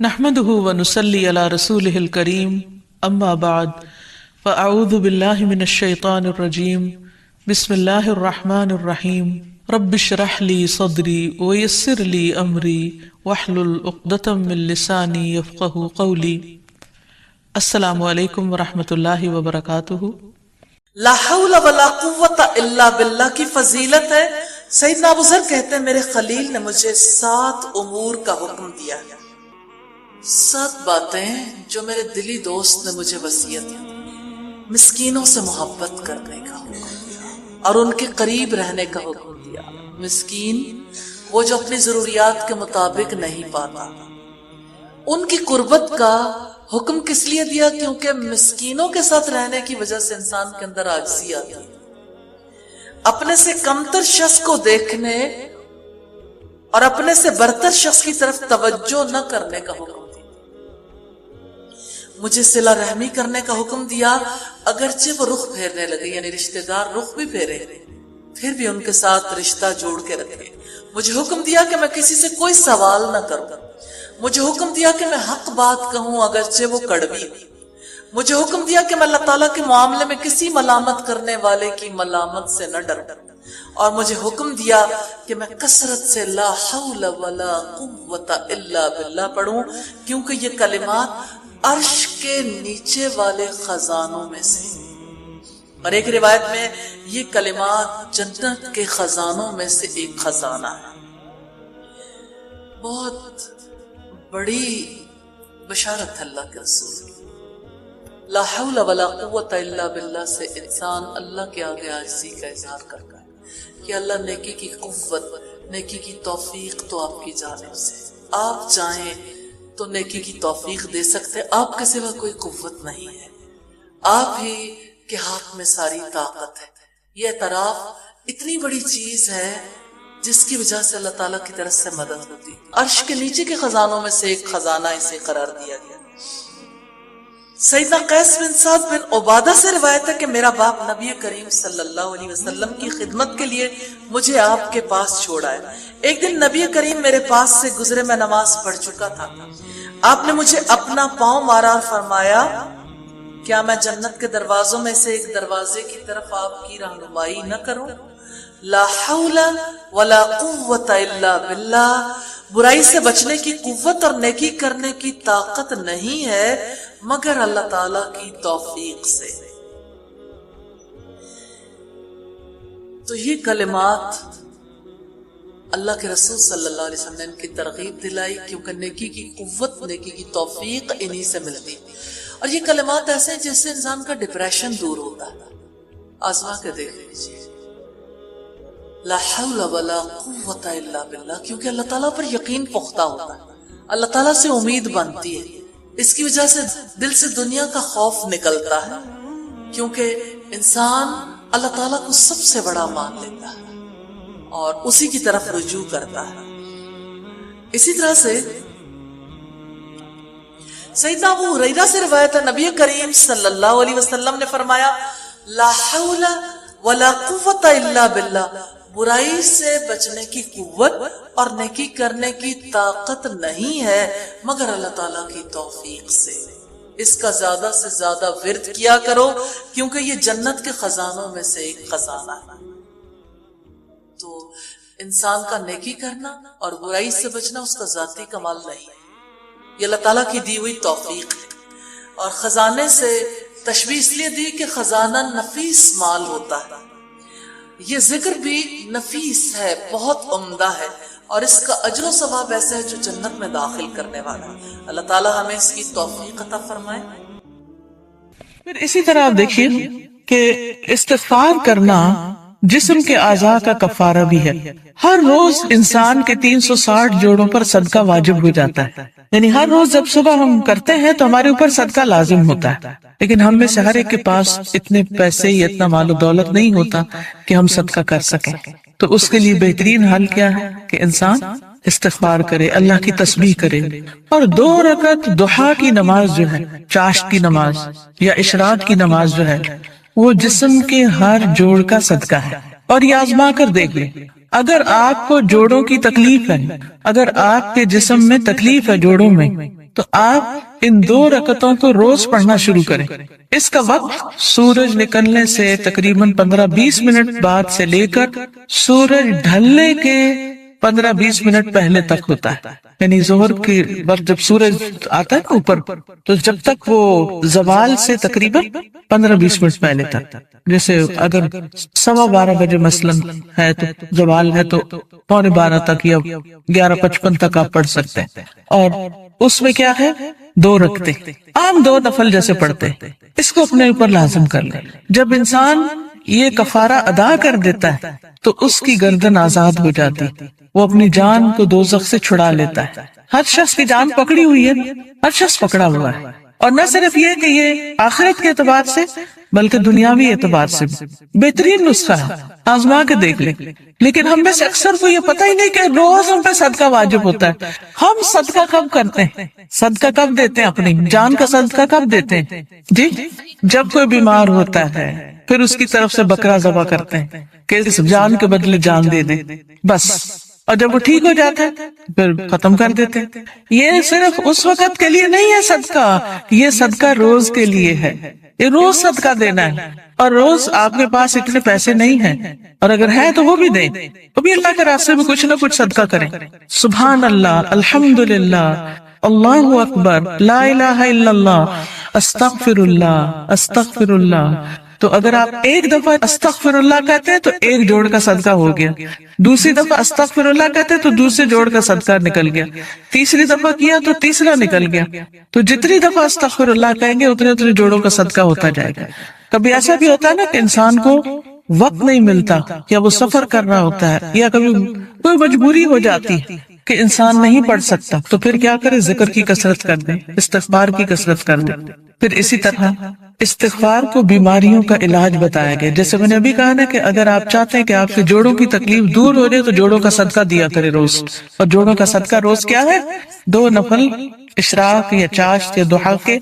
نحمده ونصلي على رسوله الكريم اما بعد فاعوذ بالله من الشيطان الرجيم بسم الله الرحمن الرحيم رب اشرح لي صدري ويسر لي امري واحلل عقدة من لساني يفقهوا قولي۔ السلام علیکم ورحمۃ اللہ وبرکاتہ۔ لا حول ولا قوت الا باللہ کی فضیلت ہے۔ سیدنا ابو ذر کہتے ہیں میرے خلیل نے مجھے 7 امور کا حکم دیا، 7 باتیں جو میرے دلی دوست نے مجھے وصیت کی۔ مسکینوں سے محبت کرنے کا حکم دیا اور ان کے قریب رہنے کا حکم دیا۔ مسکین وہ جو اپنی ضروریات کے مطابق نہیں پاتا، ان کی قربت کا حکم کس لیے دیا؟ کیونکہ مسکینوں کے ساتھ رہنے کی وجہ سے انسان کے اندر عاجزی آتی ہے۔ اپنے سے کمتر شخص کو دیکھنے اور اپنے سے برتر شخص کی طرف توجہ نہ کرنے کا حکم دیا۔ مجھے صلہ رحمی کرنے کا حکم دیا، اگرچہ وہ رخ پھیرنے لگے، یعنی رشتہ دار رخ بھی پھیرے پھر بھی ان کے ساتھ رشتہ جوڑ کے رکھے۔ مجھے حکم دیا کہ میں کسی سے کوئی سوال نہ کروں۔ مجھے حکم دیا کہ میں حق بات کہوں اگرچہ وہ کڑوی ہو۔ مجھے حکم دیا کہ میں اللہ تعالیٰ کے معاملے میں کسی ملامت کرنے والے کی ملامت سے نہ ڈروں، اور مجھے حکم دیا کہ میں کثرت سے لا حول ولا قوت الا باللہ پڑھوں، کیونکہ یہ کلمات عرش کے نیچے والے خزانوں میں سے، اور ایک روایت میں یہ کلمات جنت کے خزانوں میں سے ایک خزانہ ہے۔ بہت بڑی بشارت ہے اللہ کے رسول کی۔ لا حول ولا قوت الا باللہ سے انسان اللہ کے آگے عاجزی کا اظہار کرتا ہے کہ اللہ نیکی کی قوت، نیکی کی توفیق تو آپ کی جانب سے، آپ چاہیں تو نیکی کی توفیق دے سکتے، آپ کے سوا کوئی قوت نہیں ہے، آپ ہی کے ہاتھ میں ساری طاقت ہے۔ یہ اعتراف اتنی بڑی چیز ہے جس کی وجہ سے اللہ تعالیٰ کی طرف سے مدد ہوتی۔ عرش کے نیچے کے خزانوں میں سے ایک خزانہ اسے قرار دیا گیا۔ سیدنا قیس بن سعد بن عبادہ سے روایت ہے کہ میرا باپ نبی کریم صلی اللہ علیہ وسلم کی خدمت کے لیے مجھے آپ کے پاس چھوڑا ہے۔ ایک دن نبی کریم میرے پاس سے گزرے، میں نماز پڑھ چکا تھا، آپ نے مجھے اپنا پاؤں مارا اور فرمایا کیا میں جنت کے دروازوں میں سے ایک دروازے کی طرف آپ کی رہنمائی نہ کروں؟ لا حول ولا قوت الا باللہ، برائی سے بچنے کی قوت اور نیکی کرنے کی طاقت نہیں ہے مگر اللہ تعالی کی توفیق سے۔ تو یہ کلمات اللہ کے رسول صلی اللہ علیہ وسلم نے ان کی ترغیب دلائی، کیونکہ نیکی کی قوت، نیکی کی توفیق انہی سے ملتی۔ اور یہ کلمات ایسے ہیں جس سے انسان کا ڈپریشن دور ہوتا ہے۔ آزما کے دیکھ لیجیے، لا حول ولا قوت الا باللہ، کیونکہ اللہ تعالیٰ پر یقین پختہ ہوتا ہے، اللہ تعالیٰ سے امید بنتی ہے، اس کی وجہ سے دل سے دنیا کا خوف نکلتا ہے، کیونکہ انسان اللہ تعالیٰ کو سب سے بڑا مان لیتا ہے اور اسی کی طرف رجوع کرتا ہے۔ اسی طرح سے سیدنا ابو ہریرہ سے روایت ہے، نبی کریم صلی اللہ علیہ وسلم نے فرمایا لا حول ولا قوت الا باللہ، برائی سے بچنے کی قوت اور نیکی کرنے کی طاقت نہیں ہے مگر اللہ تعالیٰ کی توفیق سے۔ اس کا زیادہ سے زیادہ ورد کیا کرو، کیونکہ یہ جنت کے خزانوں میں سے ایک خزانہ ہے۔ تو انسان کا نیکی کرنا اور برائی سے بچنا اس کا ذاتی کمال نہیں ہے، یہ اللہ تعالیٰ کی دی ہوئی توفیق ہے۔ اور خزانے سے تشبیہ اس لیے دی کہ خزانہ نفیس مال ہوتا ہے، یہ ذکر بھی نفیس ہے، بہت عمدہ ہے، اور اس کا اجر و ثواب ایسا ہے جو جنت میں داخل کرنے والا ہے۔ اللہ تعالیٰ ہمیں اس کی توفیق عطا فرمائے۔ پھر اسی طرح آپ دیکھیے کہ استغفار کرنا جسم کے اعضاء کا کفارہ بھی ہے۔ ہر روز انسان کے 360 جوڑوں پر صدقہ واجب ہو جاتا ہے، یعنی ہر روز جب صبح ہم کرتے ہیں تو ہمارے اوپر صدقہ لازم ہوتا ہے، لیکن ہم میں سے ہر ایک کے پاس اتنے پیسے یا اتنا مال و دولت نہیں ہوتا کہ ہم صدقہ کر سکیں۔ تو اس کے لیے بہترین حل کیا ہے کہ انسان استغفار کرے، اللہ کی تسبیح کرے، اور 2 رکعت ضحیٰ کی نماز جو ہے، چاشت کی نماز یا اشراق کی نماز جو ہے، وہ جسم کے ہر جوڑ کا صدقہ ہے۔ اور یہ آزما کر دیکھ لیں، اگر آپ کو جوڑوں کی تکلیف ہے، اگر آپ کے جسم میں تکلیف ہے جوڑوں میں، تو آپ ان 2 رکعتوں کو روز پڑھنا شروع کریں. اس کا وقت سورج نکلنے سے تقریباً 15-20 منٹ بعد سے لے کر سورج ڈھلنے کے 15-20 منٹ پہلے تک ہوتا ہے. یعنی ظہر کے وقت جب سورج آتا ہے نا اوپر، تو جب تک وہ زوال سے تقریباً 15-20 منٹ پہلے تک. جیسے اگر 12:15 بجے مثلاً ہے تو زوال ہے تو 11:15 تک یا 11:55 تک آپ پڑھ سکتے ہیں. اور اس میں کیا ہے؟ 2 رکعتیں عام 2 نفل جیسے پڑھتے ہیں. اس کو اپنے اوپر لازم کر لیں. جب انسان یہ کفارہ ادا کر دیتا ہے تو اس کی گردن آزاد ہو جاتی، وہ اپنی جان کو دوزخ سے چھڑا لیتا ہے. ہر شخص کی جان پکڑی ہوئی ہے، ہر شخص پکڑا ہوا ہے. اور نہ صرف یہ کہ یہ آخرت کے اعتبار سے بلکہ دنیاوی اعتبار سے بہترین نسخہ ہے. آزما کے دیکھ لیں. لیکن ہم میں سے اکثر کو یہ پتہ ہی نہیں کہ روز ہم پہ صدقہ واجب ہوتا ہے. ہم صدقہ کب کرتے ہیں؟ صدقہ کب دیتے ہیں؟ اپنی جان کا صدقہ کب دیتے ہیں؟ جی، جب کوئی بیمار ہوتا ہے پھر اس کی طرف سے بکرا ذبح کرتے ہیں کہ اس جان کے بدلے جان دے دیں، بس. اور جب وہ ٹھیک ہو جاتا ہے پھر ختم کر دیتے ہیں. یہ صرف اس وقت کے لیے نہیں ہے صدقہ، یہ صدقہ روز کے لیے ہے. یہ روز صدقہ دینا ہے. اور روز آپ کے پاس اتنے پیسے نہیں ہیں، اور اگر ہے تو وہ بھی دیں. وہ بھی اللہ کے راستے میں کچھ نہ کچھ صدقہ کریں. سبحان اللہ، الحمدللہ، اللہ اکبر، لا الہ الا اللہ، استغفر اللہ، استغفر اللہ. تو اگر آپ ایک دفعہ استغفر اللہ کہتے ہیں تو 1 جوڑ کا صدقہ ہو گیا. دوسری دفعہ استغفر اللہ کہتے ہیں تو دوسرے جوڑ کا صدقہ نکل گیا. تیسری دفعہ کیا تو تیسرا نکل گیا. تو جتنی دفعہ استغفر اللہ کہیں گے اتنے جوڑوں کا صدقہ ہوتا جائے گا. کبھی ایسا بھی ہوتا ہے نا کہ انسان کو وقت نہیں ملتا، یا وہ سفر کر رہا ہوتا ہے، یا کبھی کوئی مجبوری ہو جاتی ہے کہ انسان نہیں پڑھ سکتا، تو پھر کیا کرے؟ ذکر کی کثرت کر دیں، استغفار کی کثرت کر دیں. پھر اسی طرح استغفار کو بیماریوں کا علاج بتایا گیا. جیسے میں نے ابھی کہا نا کہ اگر آپ چاہتے ہیں کہ آپ کے جوڑوں کی تکلیف دور ہو جائے تو جوڑوں کا صدقہ دیا کرے روز. اور جوڑوں کا صدقہ روز کیا ہے؟ 2 نفل اشراق یا چاشت یا ضحیٰ کے.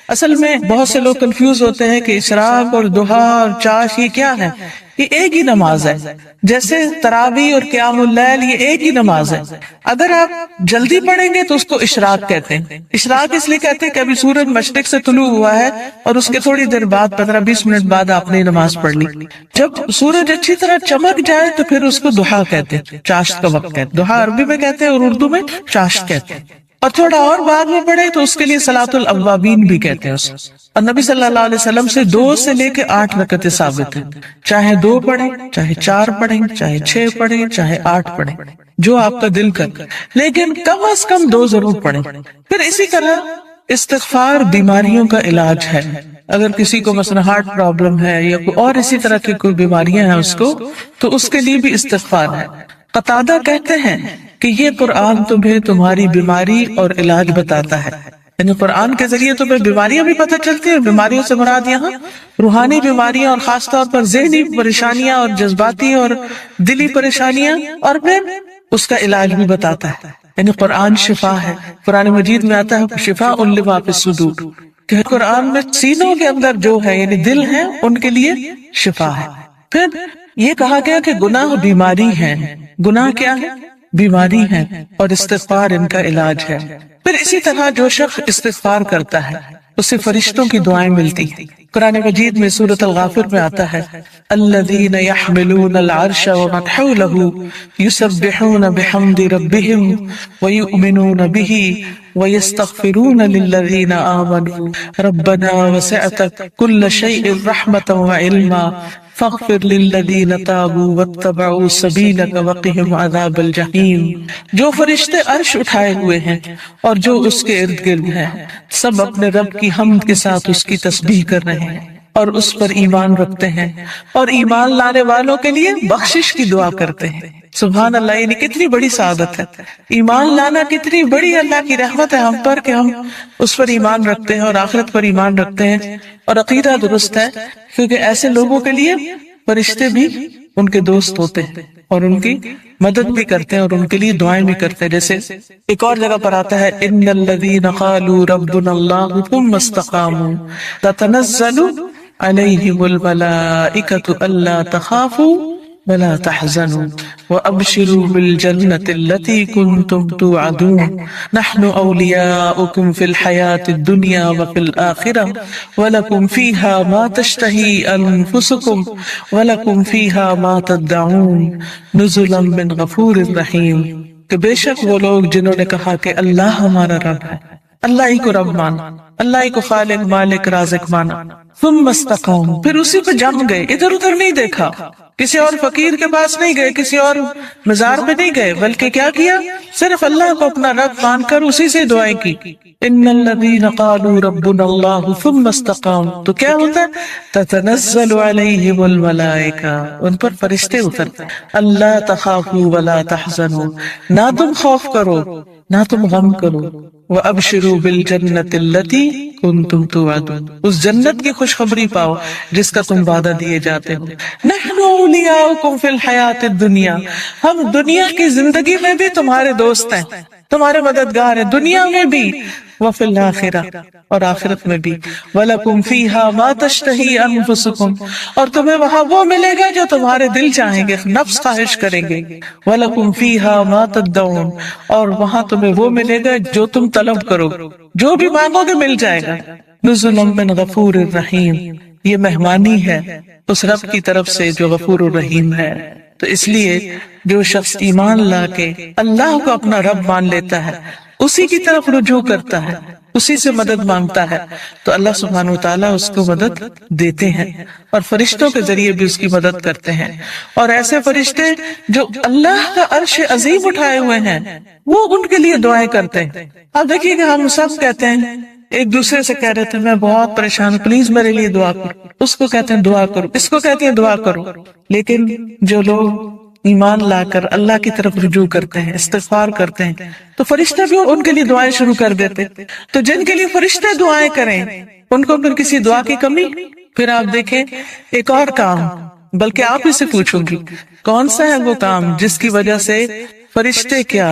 اصل میں بہت سے لوگ کنفیوز ہوتے ہیں کہ اشراق اور ضحیٰ اور چاشت یہ کیا ہے. یہ ایک ہی نماز ہے. جیسے تراویح اور قیام اللیل یہ ایک ہی نماز ہے. اگر آپ جلدی پڑھیں گے تو اس کو اشراق کہتے ہیں. اشراق اس لیے کہتے ہیں کہ ابھی سورج مشرق سے طلوع ہوا ہے اور اس کے تھوڑی دیر بعد 15-20 منٹ بعد آپ نے نماز پڑھ لی. جب سورج اچھی طرح چمک جائے تو پھر اس کو ضحیٰ کہتے ہیں، چاشت کا وقت کہتے ہیں. ضحیٰ عربی میں کہتے ہیں اور اردو میں چاشت کہتے ہیں. اور تھوڑا اور بعد میں پڑھے تو اس کے لیے صلاۃ الاوابین بھی کہتے ہیں اس. اور نبی صلی اللہ علیہ وسلم سے 2 سے لے کے 8 رکعتیں ثابت ہیں. چاہے 2 پڑھیں، چاہے 4 پڑھیں، چاہے 6 پڑھیں، چاہے 8 پڑھیں، جو آپ کا دل کر، لیکن کم از کم 2 ضرور پڑھیں. پھر اسی طرح استغفار بیماریوں کا علاج ہے. اگر کسی کو مثلا ہارٹ پرابلم ہے یا کوئی اور اسی طرح کی کوئی بیماریاں ہیں اس کو، تو اس کے لیے بھی استغفار ہے. قتادہ کہتے ہیں کہ یہ قرآن تمہیں تمہاری بیماری اور علاج بتاتا ہے. یعنی قرآن کے ذریعے تمہیں بیماریاں بھی پتہ چلتی ہیں. بیماریوں سے مراد یہاں روحانی بیماریاں اور خاص طور پر ذہنی پریشانیاں اور جذباتی اور دلی پریشانیاں، اور پھر اس کا علاج بھی بتاتا ہے. یعنی قرآن شفا ہے. قرآن مجید میں آتا ہے شفاء لما فی الصدور، کہ قرآن میں سینوں کے اندر جو ہے یعنی دل ہے ان کے لیے شفا ہے. پھر یہ کہا گیا کہ گناہ بیماری ہیں. گناہ کیا ہے؟ بیماری ہے، اور استغفار ان کا علاج ہے. پھر اسی طرح جو شخص استغفار کرتا ہے اسے فرشتوں کی دعائیں ملتی ہیں. قرآن مجید میں سورۃ الغافر میں آتا ہے الذین یحملون العرش ومن حولہ یسبحون بحمد ربہم ویؤمنون بہ ویستغفرون للذین آمنوا ربنا وسعت کل شیء رحمۃ وعلما فاغفر للذین تابوا واتبعوا سبیلک وقہم عذاب الجحیم. جو فرشتے عرش اٹھائے ہوئے ہیں اور جو اس کے ارد گرد ہیں، سب اپنے رب کی حمد کے ساتھ اس کی تسبیح کر رہے ہیں اور اس پر ایمان رکھتے ہیں، اور ایمان لانے والوں کے لیے بخشش کی دعا کرتے ہیں. سبحان اللہ. یعنی کتنی بڑی سعادت ہے. ایمان لانا کتنی بڑی اللہ کی رحمت ہے ہم پر کہ ہم اس پر ایمان رکھتے ہیں اور آخرت پر ایمان رکھتے ہیں اور عقیدہ درست ہے. کیونکہ ایسے لوگوں کے لیے فرشتے بھی ان کے دوست ہوتے ہیں اور ان کی مدد بھی کرتے ہیں اور ان کے لیے دعائیں بھی کرتے ہیں. جیسے ایک اور جگہ پر آتا ہے ان الذین قالوا ربنا اللہ ثم استقاموا تتنزل علیہم الملائکۃ الا تخافوا ولا تحزنوا وأبشروا بالجنة التي كنتم توعدون نحن أولياؤكم في الحياة الدنيا وفي الآخرة ولكم فيها ما تشتهي أنفسكم ولكم فيها ما تدعون نزلا من غفور رحیم. کہ بے شک وہ لوگ جنہوں نے کہا کہ اللہ ہمارا رب ہے، اللہ ہی کو رب مانا، اللہ ہی کو خالق مالک رازق مانا، ثم استقاموا، پھر اسی پہ جم گئے، ادھر ادھر نہیں دیکھا، کسی اور فقیر کے پاس نہیں گئے، کسی اور مزار پہ نہیں گئے، بلکہ کیا کیا؟ صرف اللہ کو اپنا رب مان کر اسی سے دعائیں کی. ان الذین قالوا ربنا اللہ ثم استقاموا، تو کیا ہوتا ہے؟ تتنزل علیہم الملائکہ، ان پر فرشتے اترتے ہیں. اللہ تخافوا ولا تحزنوا، نہ تم خوف کرو نہ تم غم کرو. وَأَبْشِرُوا بِالْجَنَّةِ الَّتِي كُنْتُمْ تُوعَدُونَ، اس جنت کی خوشخبری پاؤ جس کا تم وعدہ دیے جاتے ہو. نَحْنُ أَوْلِيَاؤُكُمْ فِي الْحَيَاةِ الدُّنْيَا، ہم دنیا کی زندگی میں بھی تمہارے دوست ہیں، تمہارے مددگار ہیں، دنیا میں بھی، وَفِي الْآخِرَةِ، اور آخرت میں بھی. وَلَكُمْ فِيهَا مَا تَشْتَهِي أَنفُسُكُمْ، اور تمہیں وہاں وہ ملے گا جو تمہارے دل چاہیں گے، نفس خواہش کریں گے. وَلَكُمْ فِيهَا مَا تَدَّعُونَ، اور وہاں تمہیں وہ ملے گا جو تم طلب کرو، جو بھی مانگو گے مل جائے گا. نُزُلًا مِّن غَفُورٍ رَحِيمٍ، یہ مہمانی ہے اس رب کی طرف سے جو غفور الرحیم ہے. تو اس لیے جو شخص ایمان لا کے اللہ کو اپنا رب مان لیتا ہے، اسی کی طرف رجوع کرتا ہے، اسی سے مدد مانگتا ہے، تو اللہ سبحانہ وتعالیٰ اس کو مدد دیتے ہیں اور فرشتوں کے ذریعے بھی اس کی مدد کرتے ہیں. اور ایسے فرشتے جو اللہ کا عرش عظیم اٹھائے ہوئے ہیں وہ ان کے لیے دعائیں کرتے ہیں. اب دیکھیے کہ ہم سب کہتے ہیں، ایک دوسرے سے کہہ رہے تھے میں بہت پریشان ہوں، پلیز میرے لیے دعا کرو، اس کو کہتے ہیں دعا کرو، اس کو کہتے ہیں دعا کرو. لیکن جو لوگ ایمان لا کر اللہ کی طرف رجوع کرتے ہیں، استغفار کرتے ہیں، تو فرشتے بھی ان کے لیے دعائیں شروع کر دیتے. تو جن کے لیے فرشتے دعائیں کریں ان کو پھر کسی دعا کی کمی؟ پھر آپ دیکھیں ایک اور کام، بلکہ آپ ہی سے پوچھوں گی کون سا ہے وہ کام جس کی وجہ سے فرشتے کیا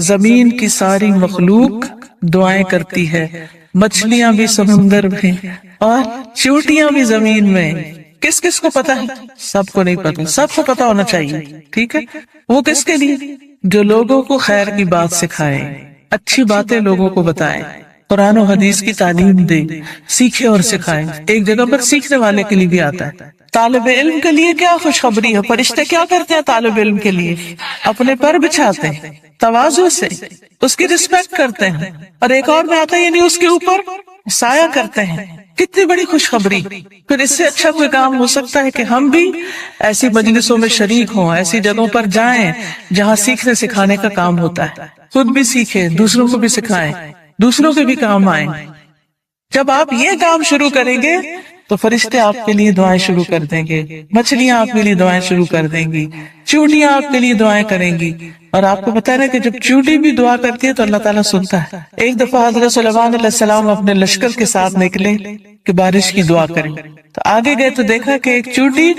زمین کی ساری مخلوق دعائیں کرتی ہے، مچھلیاں بھی سمندر میں اور چیونٹیاں بھی زمین میں. کس کس کو پتا ہے؟ سب کو نہیں پتا، سب کو پتا ہونا چاہیے. ٹھیک ہے، وہ کس کے لیے؟ جو لوگوں کو خیر کی بات سکھائے، اچھی باتیں لوگوں کو بتائے، قرآن و حدیث کی تعلیم دے، سیکھے اور سکھائے. ایک جگہ پر سیکھنے والے کے لیے بھی آتا ہے. طالب علم کے لیے کیا خوشخبری ہے؟ فرشتے کیا کرتے ہیں طالب علم کے لیے؟ اپنے پر بچھاتے ہیں تواضع سے، اس کی رسپیکٹ کرتے ہیں. اور ایک اور میں آتا ہے یعنی اس کے اوپر سایہ کرتے ہیں. کتنی بڑی خوشخبری! پھر اس سے اچھا کوئی کام ہو سکتا ہے کہ ہم بھی ایسی مجلسوں میں شریک ہوں، ایسی جگہوں پر جائیں جہاں سیکھنے سکھانے کا کام ہوتا ہے، خود بھی سیکھیں، دوسروں کو بھی سکھائیں، دوسروں کے بھی کام آئیں. جب آپ یہ کام شروع کریں گے تو فرشتے آپ کے لیے دعائیں شروع کر دیں گے، مچھلیاں آپ کے لیے دعائیں شروع کر دیں گی، چیونٹیاں آپ کے لیے دعائیں کریں گی. اور آپ کو پتا ہے کہ جب چیونٹی بھی دعا کرتی ہے تو اللہ تعالیٰ سنتا ہے. ایک دفعہ حضرت سلیمان علیہ السلام اپنے لشکر کے ساتھ نکلے کہ بارش کی دعا کریں، تو آگے گئے تو دیکھا کہ ایک چیونٹی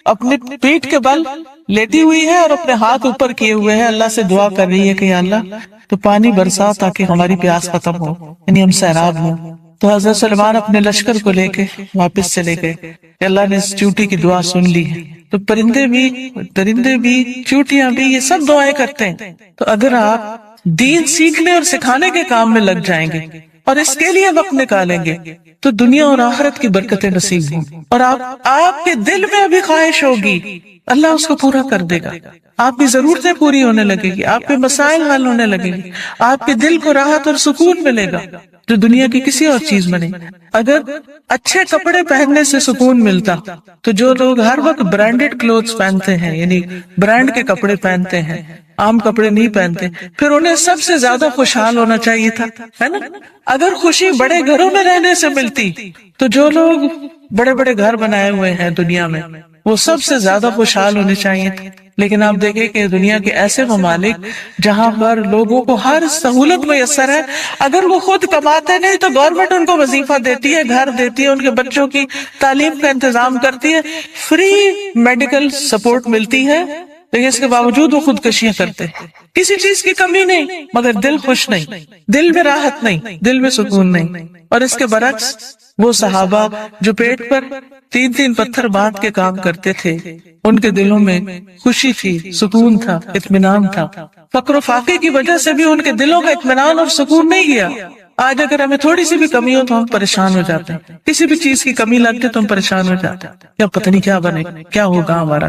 اپنے پیٹ کے بل لیٹی ہوئی ہے اور اپنے ہاتھ اوپر کیے ہوئے ہے، اللہ سے دعا کر رہی ہے کہ یا اللہ تو پانی برسا تاکہ ہماری پیاس ختم ہو، یعنی ہم سیراب ہوں. تو حضرت سلیمان اپنے لشکر کو لے کے واپس چلے گئے کہ اللہ نے اس چیونٹی کی دعا سن لی ہے. تو پرندے بھی، درندے بھی، چیونٹیاں بھی، یہ سب دعائیں کرتے ہیں. تو اگر آپ دین سیکھنے اور سکھانے کے کام میں لگ جائیں گے اور اس کے لیے وقت نکالیں گے تو دنیا اور آخرت کی برکتیں نصیب ہوں. اور آپ کے دل میں ابھی خواہش ہوگی، اللہ اس کو پورا کر دے گا. آپ کی ضرورتیں پوری ہونے لگے گی، آپ کے مسائل حل ہونے لگے گی، آپ کے دل کو راحت اور سکون ملے گا جو دنیا کی کسی اور چیز میں نہیں. اگر اچھے کپڑے پہننے سے سکون ملتا تو جو لوگ ہر وقت برانڈڈ کلوتھس پہنتے ہیں، یعنی برانڈ کے کپڑے پہنتے ہیں، عام کپڑے نہیں پہنتے، پھر انہیں سب سے زیادہ خوشحال ہونا چاہیے تھا، ہے نا؟ اگر خوشی بڑے گھروں میں رہنے سے ملتی تو جو لوگ بڑے بڑے گھر بنائے ہوئے ہیں دنیا میں وہ سب سے زیادہ خوشحال ہونے چاہیے تھے. لیکن آپ دیکھیں کہ دنیا کے ایسے ممالک جہاں پر لوگوں کو ہر سہولت میسر ہے، اگر وہ خود کماتے نہیں تو گورنمنٹ ان کو وظیفہ دیتی ہے، گھر دیتی ہے، ان کے بچوں کی تعلیم کا انتظام کرتی ہے، فری میڈیکل سپورٹ ملتی ہے، لیکن اس کے باوجود وہ خودکشیاں کرتے ہیں. کسی چیز کی کمی نہیں مگر دل خوش نہیں، دل میں راحت نہیں، دل میں سکون نہیں. اور اس کے برعکس وہ صحابہ جو پیٹ پر 3 پتھر باندھ کے کام کرتے تھے، ان کے دلوں میں خوشی تھی، سکون تھا، اطمینان تھا. فقر و فاقے کی وجہ سے بھی ان کے دلوں کا اطمینان اور سکون نہیں گیا. آج اگر ہمیں تھوڑی سی بھی کمی ہو تو ہم پریشان ہو جاتے ہیں، کسی بھی چیز کی کمی لگتی تو ہم پریشان ہو جاتے ہیں، یا پتہ نہیں کیا بنے، کیا ہوگا ہمارا.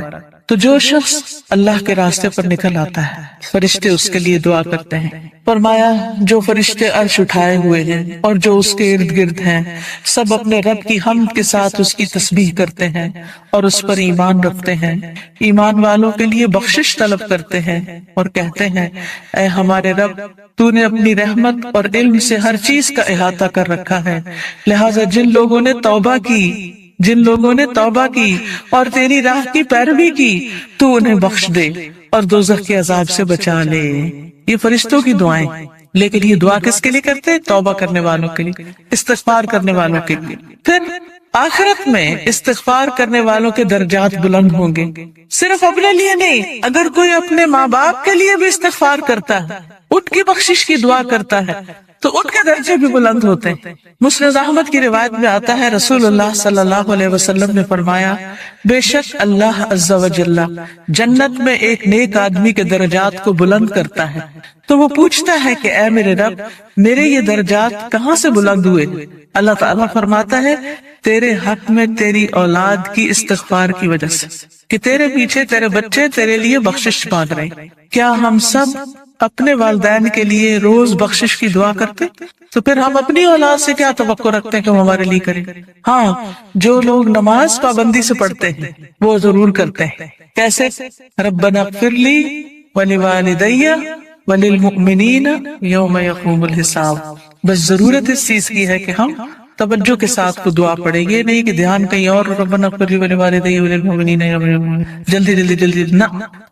تو جو شخص اللہ کے راستے پر نکل آتا ہے، فرشتے اس کے لیے دعا کرتے ہیں. فرمایا جو فرشتے عرش اٹھائے ہوئے ہیں اور جو اس کے ارد گرد ہیں، سب اپنے رب کی حمد کے ساتھ اس کی تسبیح کرتے ہیں اور اس پر ایمان رکھتے ہیں. ایمان والوں کے لیے بخشش طلب کرتے ہیں اور کہتے ہیں اے ہمارے رب، تو نے اپنی رحمت اور علم سے ہر چیز کا احاطہ کر رکھا ہے، لہٰذا جن لوگوں نے توبہ کی اور تیری راہ کی پیروی کی، تو انہیں بخش دے اور دوزخ کے عذاب سے بچا لے. یہ فرشتوں کی دعائیں. لیکن یہ دعا کس کے لیے کرتے ہیں؟ توبہ کرنے والوں کے لیے، استغفار کرنے والوں کے لیے. پھر آخرت میں استغفار کرنے والوں کے درجات بلند ہوں گے. صرف اپنے لیے نہیں، اگر کوئی اپنے ماں باپ کے لیے بھی استغفار کرتا ہے، ان کی بخشش کی دعا کرتا ہے، تو ان کے درجے بھی بلند ہوتے ہیں. مسند احمد کی روایت میں آتا ہے رسول اللہ صلی اللہ علیہ وسلم نے فرمایا بے شک اللہ عز و جل جنت میں ایک نیک آدمی کے درجات کو بلند کرتا ہے. تو وہ پوچھتا ہے کہ اے میرے رب، میرے یہ درجات کہاں سے بلند ہوئے؟ اللہ تعالیٰ فرماتا ہے تیرے حق میں تیری اولاد کی استغفار کی وجہ سے، کہ تیرے پیچھے تیرے بچے تیرے لیے بخشش مانگ رہے ہیں. کیا ہم سب اپنے والدین کے لیے روز بخشش کی دعا کرتے؟ تو پھر ہم اپنی اولاد سے کیا توقع رکھتے ہیں کہ وہ ہمارے لیے کریں؟ ہاں، جو لوگ نماز پابندی سے پڑھتے ہیں وہ ضرور کرتے ہیں. کیسے؟ ربنا اغفر لی ولوالدی وللمؤمنین یوم یقوم الحساب. بس ضرورت اس چیز کی ہے کہ ہم توجہ کے ساتھ کو دعا پڑھیں. یہ نہیں کہ دھیان کہیں اور، ربنا اغفر لی ولوالدی وللمؤمنین جلدی جلدی جلدی، نہ،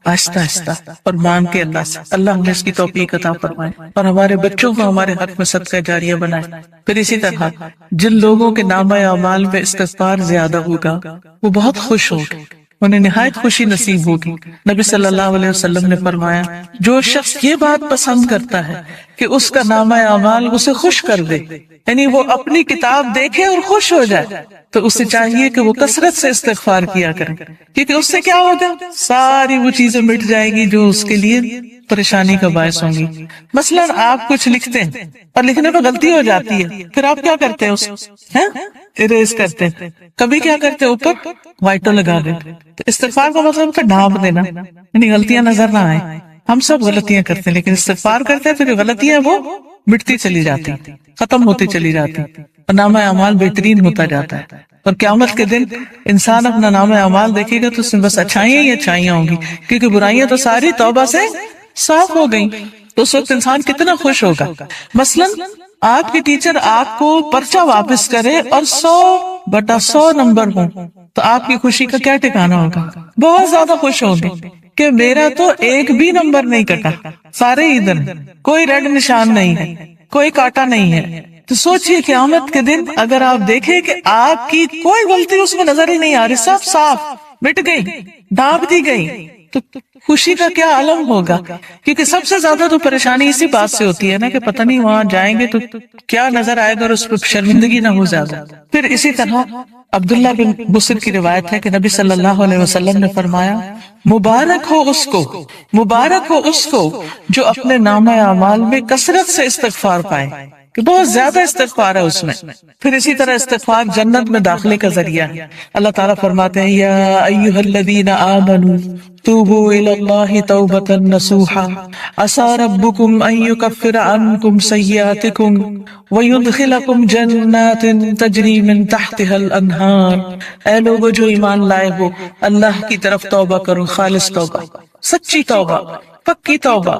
آہستہ آہستہ اور مان کے اللہ سے. اللہ ہمیں اس کی توفیق عطا فرمائے اور ہمارے بچوں کو ہمارے حق میں صدقہ جاریہ بنائے. پھر اسی طرح جن لوگوں کے نامہ اعمال میں استغفار زیادہ ہوگا وہ بہت خوش ہوگے، انہیں نہایت خوشی نصیب ہوگی. نبی صلی اللہ علیہ وسلم نے فرمایا جو شخص یہ بات پسند کرتا ہے کہ اس کا نامہ اعمال اسے خوش کر دے، یعنی وہ اپنی کتاب دیکھے اور خوش ہو جائے، تو اسے چاہیے کہ وہ کثرت سے استغفار کیا کرے. کیونکہ اس سے کیا ہوگا؟ ساری وہ چیزیں مٹ جائیں گی جو اس کے لیے پریشانی کا باعث ہوں گی. مثلا آپ کچھ لکھتے ہیں اور لکھنے میں غلطی ہو جاتی ہے، پھر آپ کیا کرتے ہیں؟ اریز کرتے ہیں. کبھی کیا کرتے ہیں؟ اوپر وائٹو لگا دیتے. تو استغفار کا مطلب ہوتا ہے ڈھانپ دینا، یعنی غلطیاں نظر نہ آئیں. ہم سب غلطیاں کرتے ہیں، لیکن استغفار کرتے ہیں تو جو غلطیاں وہ مٹتی چلی جاتی، ختم ہوتی چلی جاتی، اور نامہ اعمال بہترین ہوتا جاتا ہے. اور قیامت کے دن انسان اپنا نامہ اعمال دیکھے گا تو اس میں بس اچھائیاں ہی اچھائیاں ہوں گی، کیونکہ برائیاں تو ساری توبہ سے صاف ہو گئیں. تو اس وقت انسان کتنا خوش ہوگا. مثلا آپ کے ٹیچر آپ کو پرچہ واپس کرے اور 100/100 نمبر ہوں تو آپ کی خوشی کا کیا ٹھکانہ ہوگا؟ بہت زیادہ خوش ہوں گے کہ میرا تو ایک بھی نمبر نہیں کٹا، سارے ادھر، کوئی ریڈ نشان نہیں ہے، کوئی کاٹا نہیں ہے. تو سوچئے قیامت کے دن اگر آپ دیکھیں کہ آپ کی کوئی غلطی اس میں نظر ہی نہیں آ رہی، سب صاف مٹ گئی، ڈھانپ دی گئی، تو خوشی کا کیا عالم ہوگا. کیونکہ سب سے زیادہ تو پریشانی اسی بات سے ہوتی ہے نا کہ پتہ نہیں وہاں جائیں گے تو کیا نظر آئے گا اور اس پر شرمندگی نہ ہو زیادہ. پھر اسی طرح عبداللہ بن بصر کی روایت ہے کہ نبی صلی اللہ علیہ وسلم نے فرمایا مبارک ہو اس کو جو اپنے نامہ اعمال میں کثرت سے استغفار پائے، کہ بہت زیادہ استغفار ہے اس میں. پھر اسی طرح استغفار جنت میں داخلے کا ذریعہ ہے. اللہ تعالیٰ فرماتے ہیں یا ایھا الذین آمنوا توبوا الی اللہ توبۃ نصوحا عسى ربکم ان یکفر عنکم سیئاتکم ویدخلکم جنات تجری من تحتها الانہار. اے لوگو جو ایمان لائے ہو، اللہ کی طرف توبہ کرو، خالص توبہ، سچی توبہ، پکی توبہ،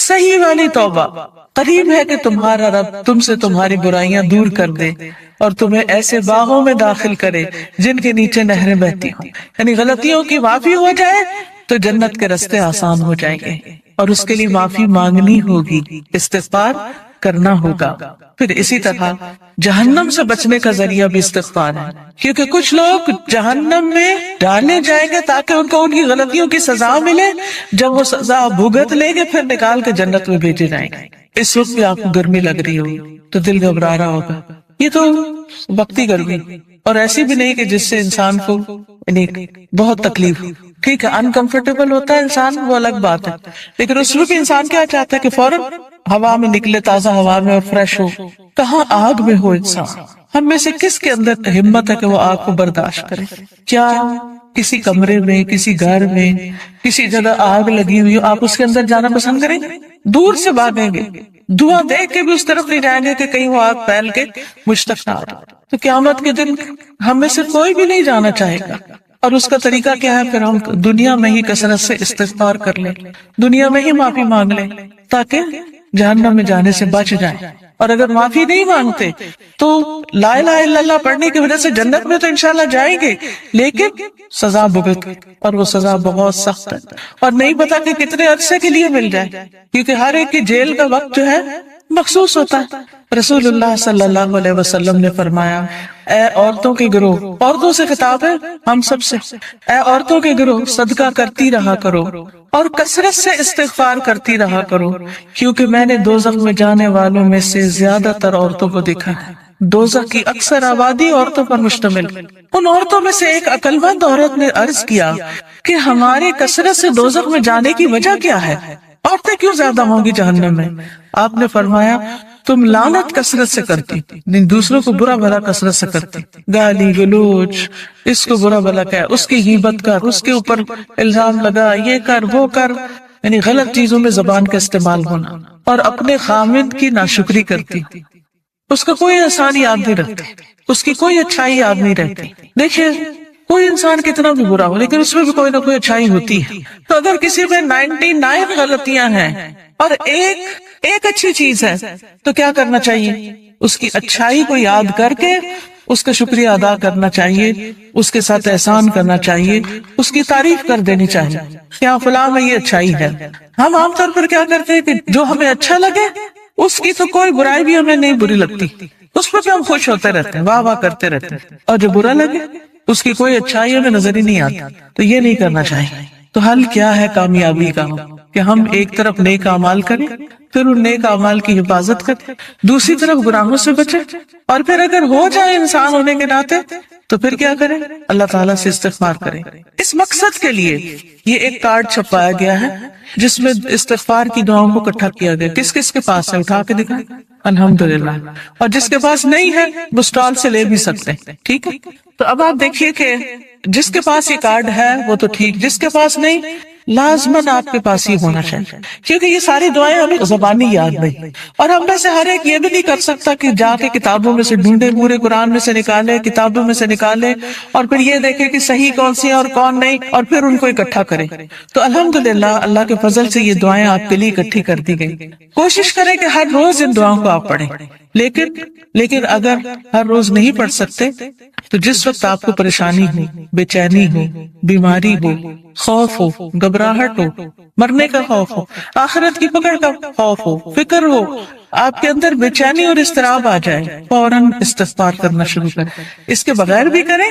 صحیح والی توبہ. قریب ہے کہ تمہارا رب تم سے تمہاری برائیاں دور کر دے اور تمہیں ایسے باغوں میں داخل کرے جن کے نیچے نہریں بہتی ہوں. یعنی غلطیوں کی معافی ہو جائے تو جنت کے راستے آسان ہو جائیں گے، اور اس کے لیے معافی مانگنی ہوگی، استغفار کرنا ہوگا. پھر اسی طرح جہنم سے بچنے کا ذریعہ بھی استغفار ہے، کیونکہ کچھ لوگ جہنم میں ڈالے جائیں گے تاکہ ان کو ان کی غلطیوں کی سزا ملے. جب وہ سزا بھگت لیں گے پھر نکال کے جنت میں بھیجے جائیں گے. اس وقت بھی آپ کو گرمی لگ رہی ہوگی تو دل گھبرا رہا ہوگا. یہ تو وقتی گرمی، اور ایسی بھی نہیں کہ جس سے انسان کو بہت تکلیف. ٹھیک ہے، انکمفرٹیبل ہوتا ہے انسان، وہ الگ بات ہے، لیکن اس میں بھی انسان کیا چاہتا ہے کہ فوراً ہوا میں نکلے، تازہ ہوا میں، اور فریش ہو. کہاں آگ میں ہو انسان. ہم میں سے کس کے اندر ہمت ہے کہ وہ آگ کو برداشت کرے؟ کیا کسی کمرے میں، کسی گھر میں، کسی جگہ آگ لگی ہوئی ہو، آپ اس کے اندر جانا پسند کریں گے؟ دور سے بھاگیں گے، دھواں دیکھ کے بھی اس طرف نہیں جائیں گے کہ کہیں وہ آگ پھیل کے مجھ تک نہ آ جائے. تو قیامت کے دن ہم میں سے کوئی بھی نہیں جانا چاہے گا. اور اس کا طریقہ کیا ہے؟ پھر ہم دنیا میں ہی کثرت سے استغفار کر لیں، دنیا میں ہی معافی مانگ لیں تاکہ جہنم میں جانے سے بچ جائیں. اور اگر معافی نہیں مانگتے تو لا الہ الا اللہ پڑھنے کی وجہ سے جنت میں تو انشاءاللہ جائیں گے، لیکن سزا بھگت، اور وہ سزا بہت سخت ہے، اور نہیں پتا کہ کتنے عرصے کے لیے مل جائے، کیونکہ ہر ایک کی جیل کا وقت جو ہے مخصوص ہوتا ہے. رسول اللہ صلی اللہ علیہ وسلم نے فرمایا، اے عورتوں کے گروہ، عورتوں سے خطاب ہے ہم سب سے، اے عورتوں کے گروہ صدقہ کرتی رہا کرو اور کثرت سے استغفار کرتی رہا کرو، کیونکہ میں نے دوزخ میں جانے والوں میں سے زیادہ تر عورتوں کو دیکھا ہے. دوزخ کی اکثر آبادی عورتوں پر مشتمل. ان عورتوں میں سے ایک عقل مند عورت نے عرض کیا کہ ہماری کثرت سے دوزخ میں جانے کی وجہ کیا ہے؟ عورتیں کیوں زیادہ ہوں گی جہنم میں؟ آپ نے فرمایا، تم لعنت کثرت سے کرتی، دوسروں کو برا بھلا کثرت سے کرتی، گالی گلوچ، اس کو برا بھلا کہہ، اس کی غیبت کر، اس کے اوپر الزام لگا، یہ کر وہ کر، یعنی غلط چیزوں میں زبان کا استعمال ہونا، اور اپنے خامد کی ناشکری کرتی. اس کا کوئی احسان یاد نہیں رکھتی، اس کی کوئی اچھائی یاد نہیں رہتی. دیکھیے کوئی انسان کتنا بھی برا ہو لیکن اس میں بھی کوئی نہ کوئی اچھائی ہوتی ہے. تو اگر کسی میں 99 غلطیاں ہیں اور ایک اچھی چیز ہے تو کیا کرنا چاہیے؟ اس کی اچھائی کو یاد کر کے اس کا شکریہ ادا کرنا چاہیے، اس کے ساتھ احسان کرنا چاہیے، اس کی تعریف کر دینی چاہیے، کیا فلاں میں یہ اچھائی ہے. ہم عام طور پر کیا کرتے ہیں کہ جو ہمیں اچھا لگے اس کی تو کوئی برائی بھی ہمیں نہیں بری لگتی، اس پر بھی ہم خوش ہوتے رہتے ہیں، واہ واہ کرتے رہتے ہیں، اور جو برا لگے اس کی کوئی اچھائی ہمیں نظر ہی نہیں آتی. تو یہ نہیں کرنا چاہیے. تو حل کیا ہے کامیابی کا؟ کہ ہم ایک طرف نیک اعمال کریں، پھر ان نیک اعمال کی حفاظت کریں، دوسری طرف گناہوں سے بچیں، اور پھر اگر ہو جائے انسان ہونے کے ناطے تو پھر کیا کریں؟ اللہ تعالیٰ سے استغفار کریں. اس مقصد کے لیے یہ ایک کارڈ چھپایا گیا ہے جس میں استغفار کی دعاؤں کو اکٹھا کیا گیا. کس کس کے پاس ہے؟ اٹھا کے دکھائیں. الحمدللہ. اور جس کے پاس نہیں ہے وہ اسٹال سے لے بھی سکتے ہیں. ٹھیک ہے. تو اب آپ دیکھیے کہ جس کے پاس یہ کارڈ ہے وہ تو ٹھیک، جس کے پاس نہیں لازماً آپ کے پاس ہی ہونا چاہیے، کیونکہ یہ ساری دعائیں ہمیں زبانی یاد نہیں، اور ہم میں سے ہر ایک یہ بھی نہیں کر سکتا کہ جا کے کتابوں میں سے ڈھونڈے، پورے قرآن میں سے نکالے، کتابوں میں سے نکالے، اور پھر یہ دیکھے کہ صحیح کون سی ہے اور کون نہیں، اور پھر ان کو اکٹھا کرے. تو الحمدللہ اللہ کے فضل سے یہ دعائیں آپ کے لیے اکٹھی کر دی گئی. کوشش کریں کہ ہر روز ان دعاؤں کو آپ پڑھیں، لیکن اگر ہر روز نہیں پڑھ سکتے تو جس وقت آپ کو پریشانی ہو، بے چینی ہو، بیماری ہو، خوف ہو، گھبراہٹ ہو، مرنے کا خوف ہو، آخرت کی پکڑ کا خوف ہو، فکر ہو، آپ کے اندر بے چینی اور اضطراب آ جائے، فوراً استغفار کرنا شروع کریں. اس کے بغیر بھی کریں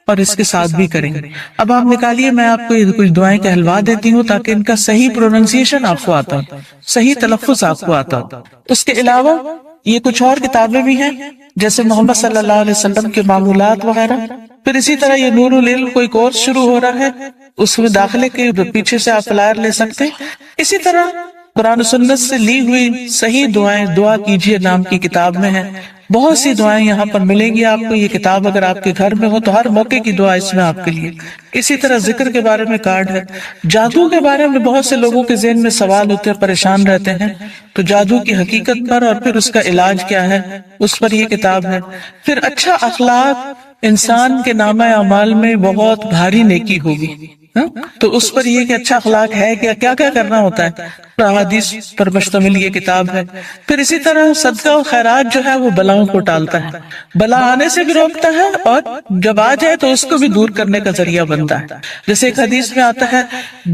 اور اس کے ساتھ بھی کریں. اب آپ نکالیے، میں آپ کو کچھ دعائیں کہلوا دیتی ہوں تاکہ ان کا صحیح پروننسیشن آپ کو آتا ہو، صحیح تلفظ آپ کو آتا ہو. اس کے علاوہ یہ کچھ اور کتابیں بھی ہیں جیسے محمد صلی اللہ علیہ وسلم کے معمولات وغیرہ. پھر اسی طرح یہ نور العلم کوئی کورس شروع ہو رہا ہے، اس میں داخلے کے پیچھے سے آپ فلائر لے سکتے ہیں. اسی طرح قرآن و سنت سے لی ہوئی صحیح دعائیں دعا کیجیے نام کی کتاب میں ہے. بہت سی دعائیں یہاں پر ملیں گی آپ کو. یہ کتاب اگر آپ کے گھر میں ہو تو ہر موقع کی دعا اس میں آپ کے لیے. اسی طرح ذکر کے بارے میں کارڈ ہے. جادو کے بارے میں بہت سے لوگوں کے ذہن میں سوال ہوتے ہیں، پریشان رہتے ہیں، تو جادو کی حقیقت پر اور پھر اس کا علاج کیا ہے اس پر یہ کتاب ہے. پھر اچھا اخلاق انسان کے نامہ اعمال میں بہت بھاری نیکی ہوگی، تو اس پر یہ کہ اچھا اخلاق ہے کیا کیا کرنا ہوتا ہے. احادیث پر مشتمل یہ کتاب ہے۔ پھر اسی طرح صدقہ و خیرات جو ہے وہ بلاؤں کو ٹالتا ہے، بلا آنے سے بھی روکتا ہے اور جب آ جائے تو اس کو بھی دور کرنے کا ذریعہ بنتا ہے۔ جیسے ایک حدیث میں آتا ہے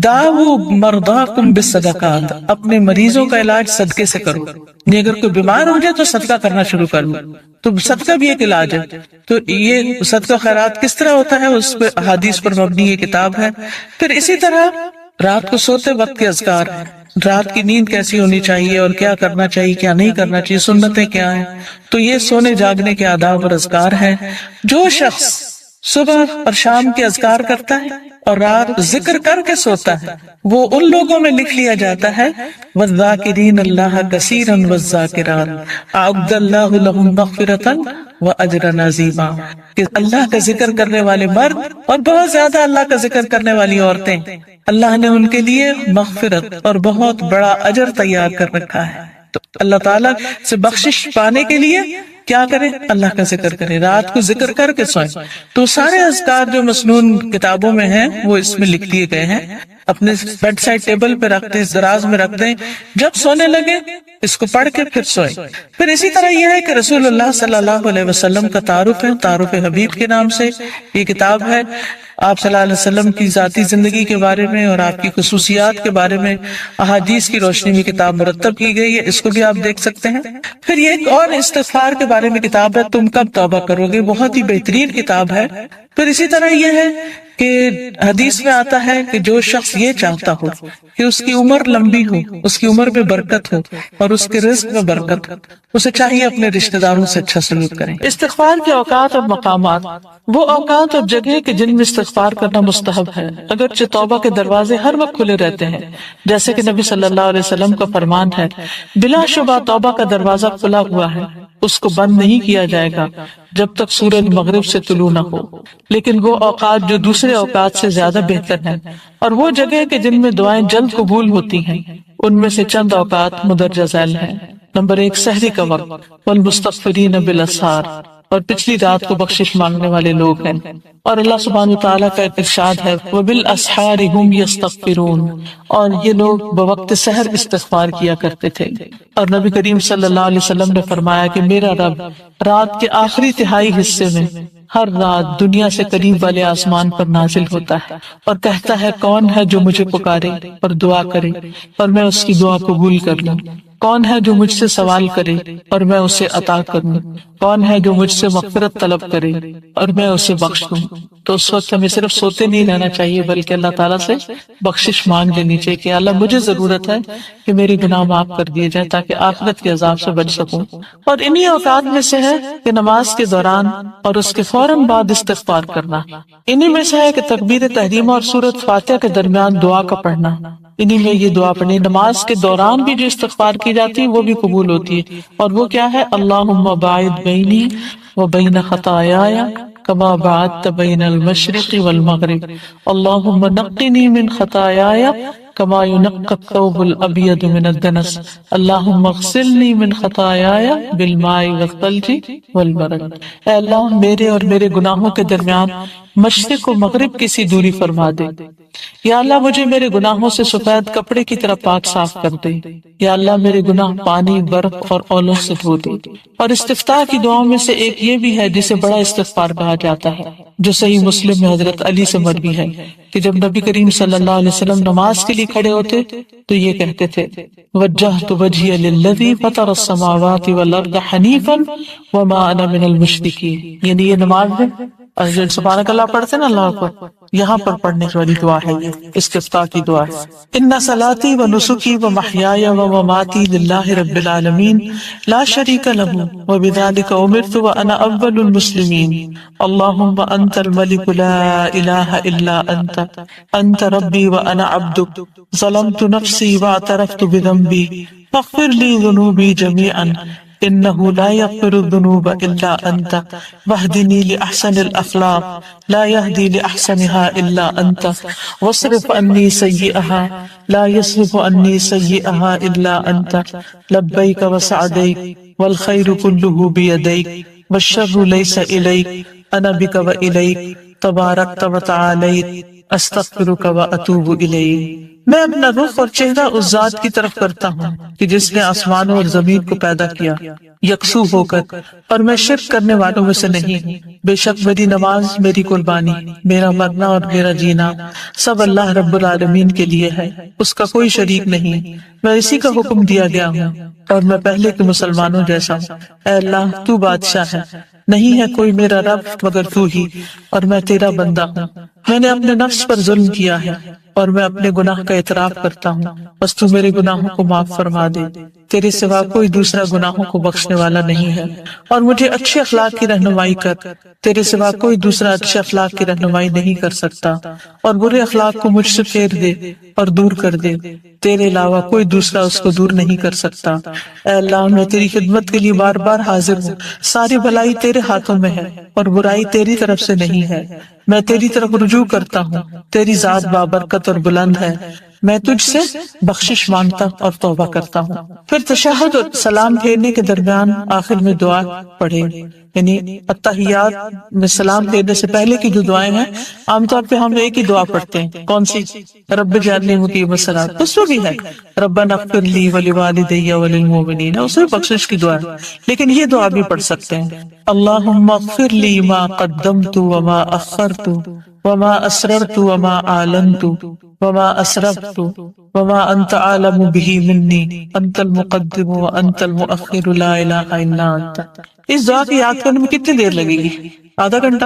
داؤ مرضاکم بالصدقات، اپنے مریضوں کا علاج صدقے سے کرو، یعنی اگر کوئی بیمار ہو جائے تو صدقہ کرنا شروع کر لو، تو صدقہ بھی ایک علاج ہے۔ تو یہ صدقہ خیرات کس طرح ہوتا ہے اس پہ احادیث پر مبنی یہ کتاب ہے۔ پھر اسی طرح رات کو سوتے وقت کے اذکار، رات کی نیند کیسی ہونی چاہیے اور کیا کرنا چاہیے کیا نہیں کرنا چاہیے، سنتیں کیا ہیں، تو یہ سونے جاگنے کے آداب اور اذکار ہیں۔ جو شخص صبح اور شام کے اذکار کرتا ہے اور رات ذکر کر کے سوتا ہے وہ ان لوگوں میں لکھ لیا جاتا ہے والذاکرین اللہ کثیرا والذاکرات اعد اللہ لهم مغفرۃ واجرا عظیما، کہ اللہ کا ذکر کرنے والے مرد اور بہت زیادہ اللہ کا ذکر کرنے والی عورتیں، اللہ نے ان کے لیے مغفرت اور بہت بڑا اجر تیار کر رکھا ہے۔ تو اللہ تعالیٰ سے بخشش پانے کے لیے کیا کریں؟ اللہ کا ذکر کریں، رات کو ذکر کر کے سوئیں۔ تو سارے اذکار جو مسنون کتابوں میں ہیں وہ اس میں لکھ دیے گئے ہیں، اپنے بیڈ سائڈ ٹیبل پہ رکھ دیں، دراز میں رکھ دیں، جب سونے لگے اس کو پڑھ کے پھر سوئیں۔ پھر اسی طرح یہ ہے کہ رسول اللہ صلی اللہ علیہ وسلم کا تعارف ہے، تعارف حبیب کے نام سے یہ کتاب ہے۔ آپ صلی اللہ علیہ وسلم کی ذاتی زندگی کے بارے میں اور آپ کی خصوصیات کے بارے میں احادیث کی روشنی میں کتاب مرتب کی گئی ہے، اس کو بھی آپ دیکھ سکتے ہیں۔ پھر یہ ایک اور استغفار کے بارے میں کتاب ہے، تم کب توبہ کرو گے، بہت ہی بہترین کتاب ہے۔ پھر اسی طرح یہ ہے کہ حدیث میں آتا ہے کہ جو شخص یہ چاہتا ہو کہ اس کی عمر لمبی ہو، اس کی عمر میں برکت ہو اور اس کے رزق میں برکت ہو، اسے چاہیے اپنے رشتہ داروں سے اچھا سلوک کریں۔ استغفار کے اوقات اور مقامات، وہ اوقات اور جگہ کہ جن میں استغفار کرنا مستحب ہے، اگرچہ توبہ کے دروازے ہر وقت کھلے رہتے ہیں، جیسے کہ نبی صلی اللہ علیہ وسلم کا فرمان ہے بلا شبہ توبہ کا دروازہ کھلا ہوا ہے، اس کو بند نہیں کیا جائے گا جب تک سورج مغرب سے طلوع نہ ہو، لیکن وہ اوقات جو دوسرے اوقات سے زیادہ بہتر ہیں اور وہ جگہ کہ جن میں دعائیں جلد قبول ہوتی ہیں، ان میں سے چند اوقات مدرجہ ذیل ہیں۔ نمبر 1، سحری کا وقت، والمستغفرین بالاسحار، اور پچھلی رات کو بخشش مانگنے والے لوگ ہیں، اور اللہ سبحانہ وتعالیٰ کا ارشاد ہے وبالاسحار هم یستغفرون، اور یہ لوگ بوقت سحر استغفار کیا کرتے تھے۔ اور نبی کریم صلی اللہ علیہ وسلم نے فرمایا کہ میرا رب رات کے آخری تہائی حصے میں ہر رات دنیا سے قریب والے آسمان پر نازل ہوتا ہے اور کہتا ہے کون ہے جو مجھے پکارے اور دعا کرے اور میں اس کی دعا قبول کر لوں، کون ہے جو مجھ سے سوال کرے اور میں اسے عطا کروں، کون ہے جو مجھ سے مغفرت طلب کرے اور میں اسے بخش دوں۔ تو اس وقت ہمیں صرف سوتے نہیں رہنا چاہیے بلکہ اللہ تعالیٰ سے بخشش مانگ لینی چاہیے کہ اللہ مجھے ضرورت ہے کہ میرے گناہ معاف کر دیے جائیں تاکہ آخرت کے عذاب سے بچ سکوں۔ اور انہی اوقات میں سے ہے کہ نماز کے دوران اور اس کے فوراً بعد استغفار کرنا، انہی میں سے ہے کہ تکبیر تحریمہ اور سورۃ فاتحہ کے درمیان دعا کا پڑھنا، انہی میں یہ دعا پڑھنی۔ نماز کے دوران بھی جو استغفار کی جاتی ہے وہ بھی قبول ہوتی ہے، اور وہ کیا ہے؟ اللہم باعد بینی و بین خطایایا کما بعدت بین المشرق والمغرب، اللہم نقنی من خطایایا کما ينقى الثوب الابيض من الدنس، اللہم اغسلنی من خطایایا بالماء والثلج والبرد۔ اے اللہ میرے اور میرے گناہوں کے درمیان مشرق و مغرب کی سی دوری فرما دے، یا اللہ مجھے میرے گناہوں سے سفید کپڑے کی طرح پاک صاف کر دے، یا اللہ میرے گناہ پانی، برف اور اولوں سے دھو دے۔ اور استفتاح کی دعاؤں میں سے ایک یہ بھی ہے جسے بڑا استغفار کہا جاتا ہے، جو صحیح مسلم میں حضرت علی سے مروی ہے کہ جب نبی کریم صلی اللہ علیہ وسلم نماز کے لیے کھڑے ہوتے تو یہ کہتے تھے وجہت وجہی للذی فطر السماوات والارض حنیفا وما انا من المشرکین، یعنی یہ نماز میں اور جو سبحانک اللہ پڑھتے ہیں نا اللہ اکبر، یہاں پر پڑھنے والی دعا ہے، یہ استفتاح کی دعا ہے۔ ان صلاتی و نسکی و محیای و مماتی للہ رب العالمین لا شریک لہ وبذلک امرت وانا اول المسلمین، اللہم انت الملک لا الہ الا انت، انت ربی وانا عبدک، ظلمت نفسی واعترفت بذنبی فاغفر لی ذنوبی جمیعا انه لا يغفر الذنوب الا انت واهدني لاحسن الاخلاق لا يهدي لاحسنها الا انت واصرف عني سيئها لا يصرف عني سيئها الا انت لبيك وسعديك والخير كله بيديك والشر ليس اليك انا بك واليك تباركت وتعاليت استغفرک و اتوب الیک۔ میں اپنا رخ اور چہرہ اس ذات کی طرف کرتا ہوں کہ جس نے آسمانوں اور زمین کو پیدا کیا یکسو ہو کر، اور میں شرک کرنے والوں میں سے نہیں ہوں۔ بے شک میری نماز، میری قربانی، میرا مرنا اور میرا جینا سب اللہ رب العالمین کے لیے ہے، اس کا کوئی شریک نہیں۔ میں اسی کا حکم دیا گیا ہوں اور میں پہلے کے مسلمانوں جیسا ہوں۔ اے اللہ تو بادشاہ ہے، نہیں ہے کوئی میرا رب مگر تو ہی، اور میں تیرا بندہ ہوں۔ میں نے اپنے نفس پر ظلم کیا ہے اور میں اپنے گناہ کا اعتراف کرتا ہوں، بس تو میرے گناہوں کو معاف فرما دے۔ تیرے سوا کوئی دوسرا گناہوں کو بخشنے والا نہیں ہے، اور مجھے اچھے اخلاق کی رہنمائی کر۔ تیرے سوا کوئی دوسرا اچھے اخلاق کی رہنمائی نہیں کر سکتا، اور برے اخلاق کو مجھ سے پھیر دے اور دور کر دے۔ تیرے علاوہ کوئی دوسرا اس کو دور نہیں کر سکتا۔ اے اللہ میں تیری خدمت کے لیے بار بار حاضر ہوں۔ ساری بھلائی تیرے ہاتھوں میں ہے اور برائی تیری طرف سے نہیں ہے۔ میں تیری طرف رجوع کرتا ہوں، تیری ذات بابرکت اور بلند ہے۔ میں تجھ سے بخشش مانگتا اور توبہ کرتا ہوں۔ پھر تشہد اور سلام پھیرنے کے درمیان آخر میں دعا پڑھے، یعنی التحیات میں سلام پھیرنے سے پہلے کی جو دعائیں ہیں عام طور پہ ہم ایک ہی دعا پڑھتے ہیں، کون سی؟ رب اجعلنی مقیم الصلاۃ، اس میں بھی ہے ربنا اغفر لی ولوالدی وللمؤمنین، اس میں بخشش کی دعا ہے، لیکن یہ دعا بھی پڑھ سکتے ہیں اللہم اغفر لی ما قدمت وما اخرت وما اسررت وما اعلنت وما اسرفت وما انت عالم به منی انت المقدم وانت المؤخر لا الہ الا انت۔ اس دعا کی یاد کرنے میں کتنی دیر لگے گی؟ آدھا گھنٹہ؟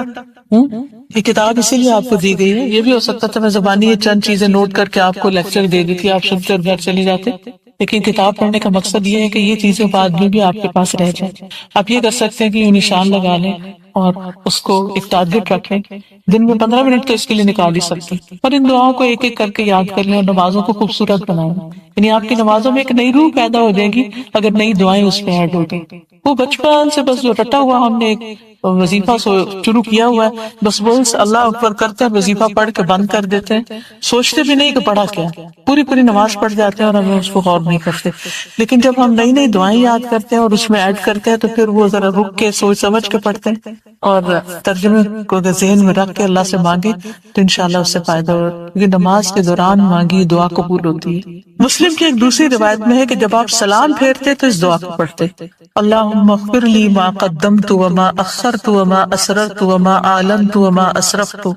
یہ کتاب اسی لیے آپ کو دی گئی ہے۔ یہ بھی ہو سکتا تھا میں زبانی یہ چند چیزیں نوٹ کر کے آپ کو لیکچر دے دی تھی، آپ سنتے اور گھر چلے جاتے، لیکن کتاب پڑھنے کا مقصد یہ ہے کہ یہ چیزیں بعد میں بھی آپ کے پاس رہ جائیں۔ آپ یہ کر سکتے ہیں کہ یہ نشان لگا لیں اور اس کو ایک ٹارگٹ رکھیں، دن میں 15 منٹ تو اس کے لیے نکال ہی سکتے ہیں، اور ان دعاؤں کو ایک ایک کر کے یاد کر لیں اور نمازوں کو خوبصورت بنائیں۔ یعنی آپ کی نمازوں میں ایک نئی روح پیدا ہو جائے گی اگر نئی دعائیں اس میں ایڈ ہو گئی۔ وہ بچپن سے بس جو رٹا ہوا ہم نے ایک وظیفہ شروع کیا ہوا ہے، بس وہ اللہ اکبر کرتے ہیں، وظیفہ پڑھ کے بند کر دیتے ہیں، سوچتے بھی نہیں کہ پڑھا کیا، پوری نماز پڑھ جاتے ہیں اور ہمیں اس کو غور نہیں کرتے۔ لیکن جب ہم نئی نئی دعائیں یاد کرتے ہیں اور اس میں ایڈ کرتے ہیں تو پھر وہ ذرا رک کے سوچ سمجھ کے پڑھتے ہیں اور ترجمے کو ذہن میں رکھ کے اللہ سے مانگے تو انشاءاللہ اس سے فائدہ ہوگا، کیونکہ نماز کے دوران مانگی دعا قبول ہوتی ہے۔ مسلم کی ایک دوسری روایت میں ہے کہ جب آپ سلام پھیرتے تو اس دعا کو پڑھتے، اللہم اغفر لی ما قدمت وما اخرت وما اسررت وما اعلنت وما اسرفت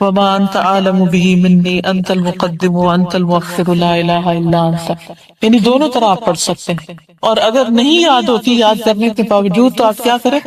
وما انت عالم به منی انت المقدم وانت المؤخر لا الہ الا انت۔ یعنی دونوں طرح آپ پڑھ سکتے ہیں، اور اگر نہیں یاد ہوتی یاد کرنے کے باوجود تو آپ کیا کریں،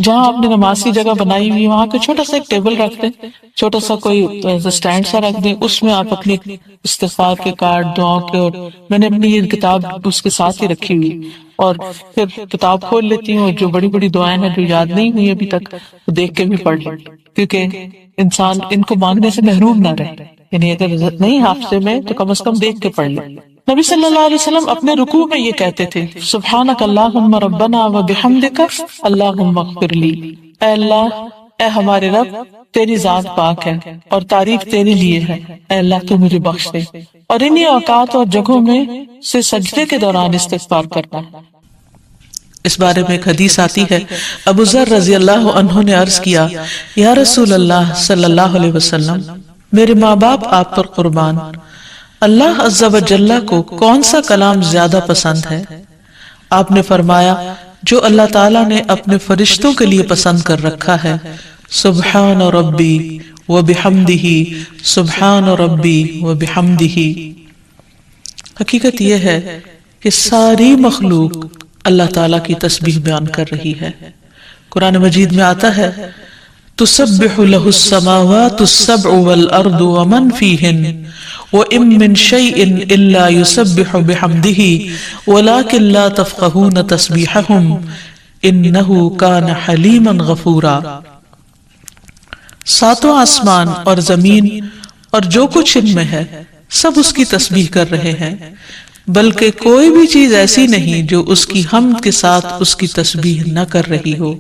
جہاں آپ نے نماز کی جگہ بنائی ہوئی وہاں کو چھوٹا سا ایک ٹیبل رکھ دیں، چھوٹا سا کوئی سٹینڈ سا رکھ دیں، اس میں آپ اپنی استغفار کے کارڈ، دعاؤں کے، اور میں نے اپنی یہ کتاب اس کے ساتھ ہی رکھی ہوئی، اور پھر کتاب کھول لیتی ہوں، جو بڑی بڑی دعائیں ہیں جو یاد نہیں ہوئی ابھی تک وہ دیکھ کے بھی پڑھ لیں، کیونکہ انسان ان کو مانگنے سے محروم نہ رہے، یعنی اگر نہیں حافظے میں تو کم از کم دیکھ کے پڑھ لیں۔ نبی صلی اللہ علیہ وسلم اپنے رکوع میں یہ کہتے تھے سبحانک اللہم ربنا و بحمدک اللہم اغفر لی، اے اللہ، اے ہمارے رب، تیری ذات پاک ہے اور تعریف تیرے لیے ہے، اے اللہ تو مجھے بخش دے۔ اور انہی اوقات اور جگہوں میں سے سجدے کے دوران استغفار کرنا۔ اس بارے میں ایک حدیث آتی ہے، ابو ذر رضی اللہ عنہ نے عرض کیا، یا رسول اللہ صلی اللہ علیہ وسلم، میرے ماں باپ آپ پر قربان، اللہ عز و جل کو کون سا کلام زیادہ پسند ہے؟ آپ نے فرمایا جو اللہ تعالیٰ نے اپنے فرشتوں کے لیے پسند کر رکھا ہے، سبحان ربی و بحمدہ، سبحان ربی و بحمدہ۔ حقیقت یہ ہے کہ ساری مخلوق اللہ تعالیٰ کی تسبیح بیان کر رہی ہے۔ قرآن مجید میں آتا ہے تسبح لہ السماوات السبع والارض ومن فیہن وَإِن مِّن شَيْءٍ إِلَّا يُسَبِّحُ بِحَمْدِهِ وَلَكِن لَّا تَفْقَهُونَ تَسْبِيحَهُمْ إِنَّهُ كَانَ حَلِيمًا غَفُورًا۔ ساتوں آسمان اور زمین اور جو کچھ ان میں ہے سب اس کی تسبیح کر رہے ہیں، بلکہ کوئی بھی چیز ایسی نہیں جو اس کی حمد کے ساتھ اس کی تسبیح نہ کر رہی ہو،